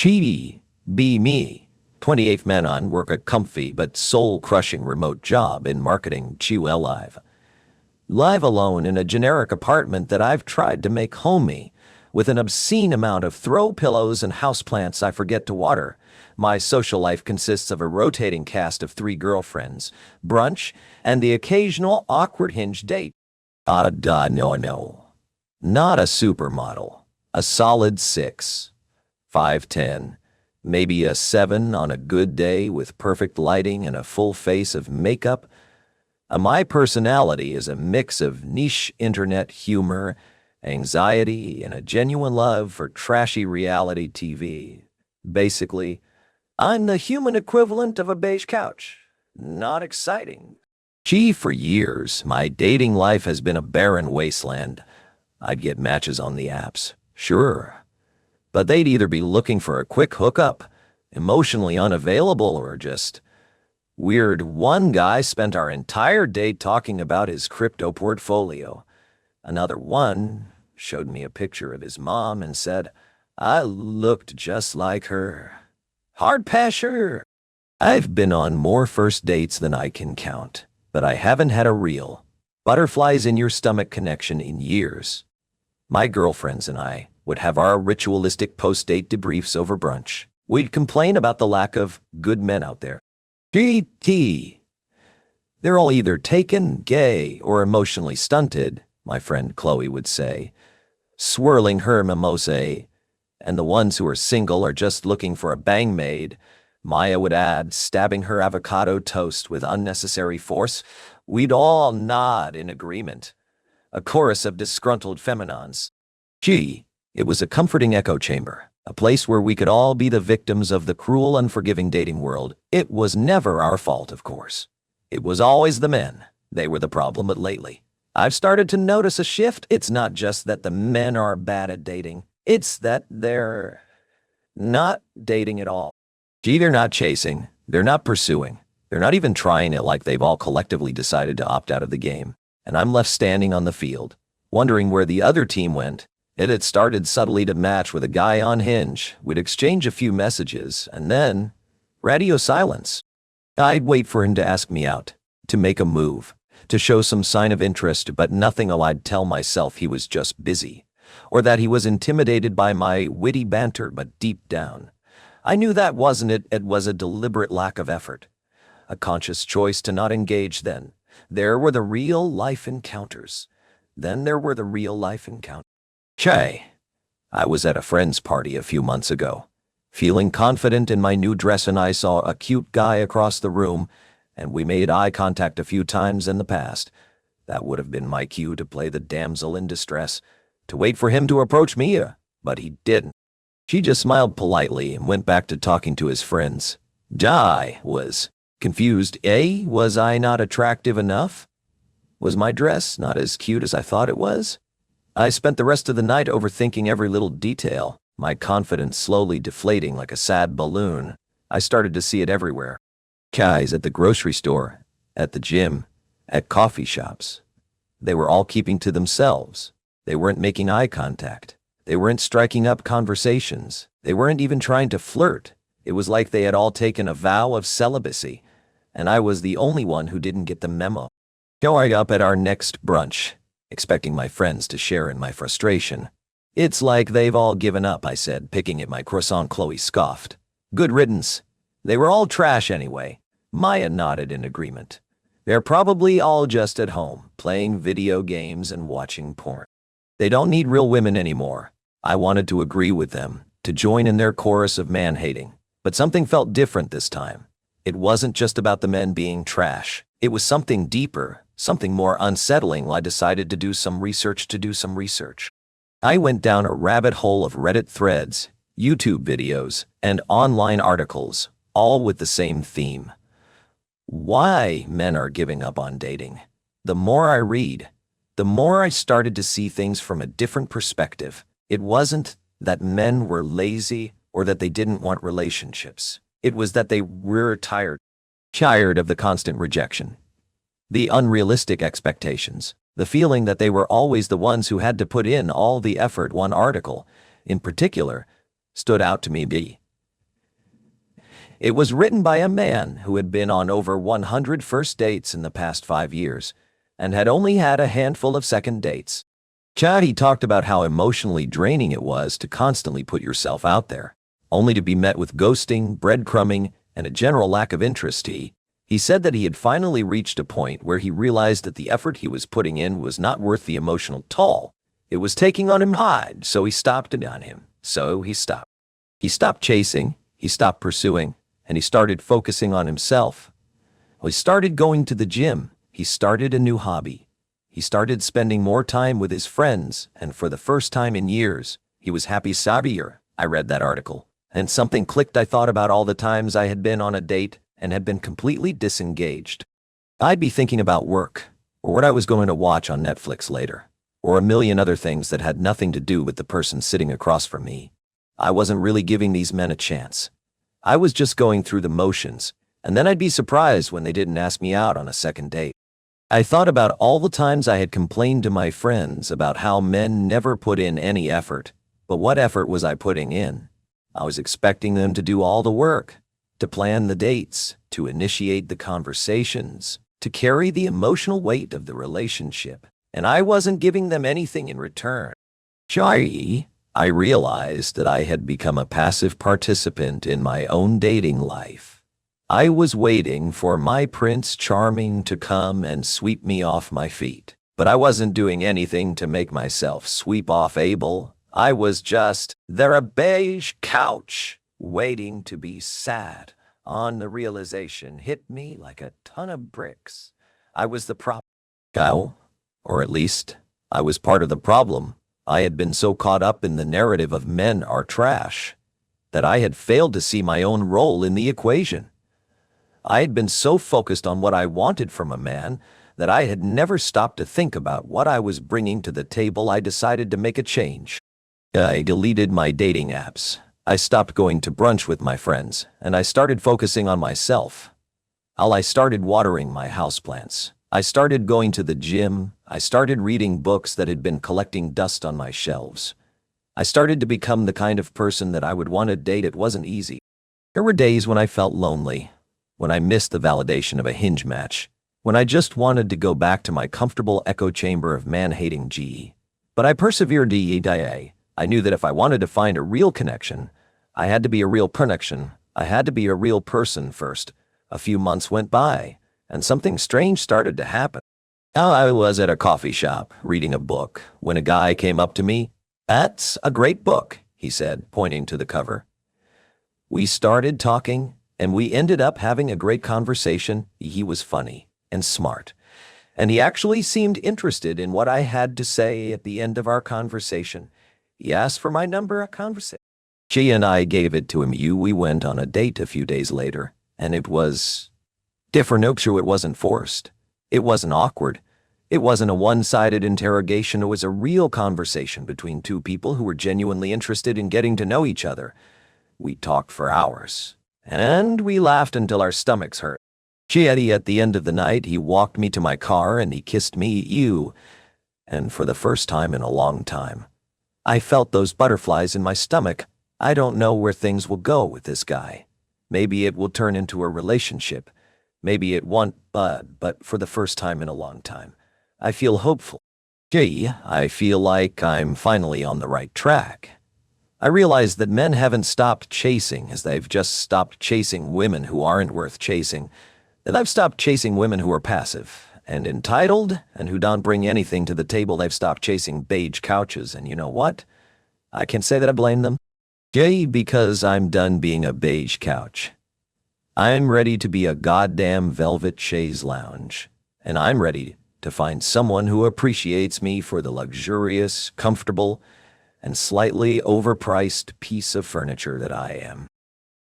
Chi, be me. 28 Femanon work a comfy but soul-crushing remote job in marketing Chihuahua Live. Live alone in a generic apartment that I've tried to make homey, with an obscene amount of throw pillows and houseplants I forget to water. My social life consists of a rotating cast of 3 girlfriends, brunch, and the occasional awkward hinge date. No. Not a supermodel. A solid 6. 5'10", maybe a 7 on a good day with perfect lighting and a full face of makeup. My personality is a mix of niche internet humor, anxiety, and a genuine love for trashy reality TV. Basically, I'm the human equivalent of a beige couch. Not exciting. Gee, for years, my dating life has been a barren wasteland. I'd get matches on the apps, sure, but they'd either be looking for a quick hookup, emotionally unavailable, or just weird. One guy spent our entire day talking about his crypto portfolio. Another one showed me a picture of his mom and said, I looked just like her. Hard pass, sure. I've been on more first dates than I can count, but I haven't had a real butterflies in your stomach connection in years. My girlfriends and I would have our ritualistic post-date debriefs over brunch. We'd complain about the lack of good men out there. GT. They're all either taken, gay, or emotionally stunted, my friend Chloe would say, swirling her mimosa. And the ones who are single are just looking for a bang maid, Maya would add, stabbing her avocado toast with unnecessary force. We'd all nod in agreement. A chorus of disgruntled feminons. Gee, it was a comforting echo chamber, a place where we could all be the victims of the cruel, unforgiving dating world. It was never our fault, of course. It was always the men. They were the problem, but lately, I've started to notice a shift. It's not just that the men are bad at dating. It's that they're not dating at all. Gee, they're not chasing. They're not pursuing. They're not even trying it, like they've all collectively decided to opt out of the game. And I'm left standing on the field, wondering where the other team went. It had started subtly to match with a guy on Hinge. We'd exchange a few messages, and then radio silence. I'd wait for him to ask me out, to make a move, to show some sign of interest, but nothing. I'd tell myself he was just busy, or that he was intimidated by my witty banter, but deep down, I knew that wasn't it. It was a deliberate lack of effort, a conscious choice to not engage. Then there were the real-life encounters. Che, I was at a friend's party a few months ago, feeling confident in my new dress, and I saw a cute guy across the room, and we made eye contact a few times in the past. That would have been my cue to play the damsel in distress, to wait for him to approach me, but he didn't. She just smiled politely and went back to talking to his friends. I was confused. Was I not attractive enough? Was my dress not as cute as I thought it was? I spent the rest of the night overthinking every little detail, my confidence slowly deflating like a sad balloon. I started to see it everywhere. Guys at the grocery store, at the gym, at coffee shops. They were all keeping to themselves. They weren't making eye contact. They weren't striking up conversations. They weren't even trying to flirt. It was like they had all taken a vow of celibacy, and I was the only one who didn't get the memo. Showing up at our next brunch, expecting my friends to share in my frustration. It's like they've all given up, I said, picking at my croissant. Chloe scoffed. Good riddance. They were all trash anyway. Maya nodded in agreement. They're probably all just at home, playing video games and watching porn. They don't need real women anymore. I wanted to agree with them, to join in their chorus of man-hating. But something felt different this time. It wasn't just about the men being trash. It was something deeper, something more unsettling. I decided to do some research. I went down a rabbit hole of Reddit threads, YouTube videos, and online articles, all with the same theme. Why men are giving up on dating. The more I read, the more I started to see things from a different perspective. It wasn't that men were lazy or that they didn't want relationships. It was that they were tired of the constant rejection, the unrealistic expectations, the feeling that they were always the ones who had to put in all the effort. One article, in particular, stood out to me. It was written by a man who had been on over 100 first dates in the past 5 years and had only had a handful of second dates. He talked about how emotionally draining it was to constantly put yourself out there, only to be met with ghosting, breadcrumbing, and a general lack of interest. He said that he had finally reached a point where he realized that the effort he was putting in was not worth the emotional toll. It was taking on him hard, so he stopped it on him. So he stopped. He stopped chasing, he stopped pursuing, and he started focusing on himself. He started going to the gym. He started a new hobby. He started spending more time with his friends, and for the first time in years, he was happy. I read that article, and something clicked. I thought about all the times I had been on a date and had been completely disengaged. I'd be thinking about work, or what I was going to watch on Netflix later, or a million other things that had nothing to do with the person sitting across from me. I wasn't really giving these men a chance. I was just going through the motions, and then I'd be surprised when they didn't ask me out on a second date. I thought about all the times I had complained to my friends about how men never put in any effort, but what effort was I putting in? I was expecting them to do all the work, to plan the dates, to initiate the conversations, to carry the emotional weight of the relationship, and I wasn't giving them anything in return. I realized that I had become a passive participant in my own dating life. I was waiting for my Prince Charming to come and sweep me off my feet, but I wasn't doing anything to make myself sweep off Abel. I was just there, a beige couch, waiting to be sat on. The realization hit me like a ton of bricks. I was the problem. Or at least, I was part of the problem. I had been so caught up in the narrative of men are trash that I had failed to see my own role in the equation. I had been so focused on what I wanted from a man that I had never stopped to think about what I was bringing to the table. I decided to make a change. I deleted my dating apps. I stopped going to brunch with my friends, and I started focusing on myself. I started watering my houseplants. I started going to the gym. I started reading books that had been collecting dust on my shelves. I started to become the kind of person that I would want to date. It wasn't easy. There were days when I felt lonely, when I missed the validation of a Hinge match, when I just wanted to go back to my comfortable echo chamber of man-hating But I persevered. I knew that if I wanted to find a real connection, I had to be a real connection. I had to be a real person first. A few months went by, and something strange started to happen. I was at a coffee shop, reading a book, when a guy came up to me. "That's a great book," he said, pointing to the cover. We started talking, and we ended up having a great conversation. He was funny and smart, and he actually seemed interested in what I had to say. At the end of our conversation, he asked for my number. A conversation. She and I gave it to him. We went on a date a few days later, and it was different. It wasn't forced. It wasn't awkward. It wasn't a one-sided interrogation. It was a real conversation between two people who were genuinely interested in getting to know each other. We talked for hours, and we laughed until our stomachs hurt. At the end of the night, he walked me to my car and he kissed me. And for the first time in a long time, I felt those butterflies in my stomach. I don't know where things will go with this guy. Maybe it will turn into a relationship. Maybe it won't, but for the first time in a long time, I feel hopeful. I feel like I'm finally on the right track. I realize that men haven't stopped chasing, as they've just stopped chasing women who aren't worth chasing. That I've stopped chasing women who are passive and entitled and who don't bring anything to the table. They've stopped chasing beige couches, and you know what? I can say that I blame them. Because I'm done being a beige couch. I'm ready to be a goddamn velvet chaise lounge, and I'm ready to find someone who appreciates me for the luxurious, comfortable, and slightly overpriced piece of furniture that I am.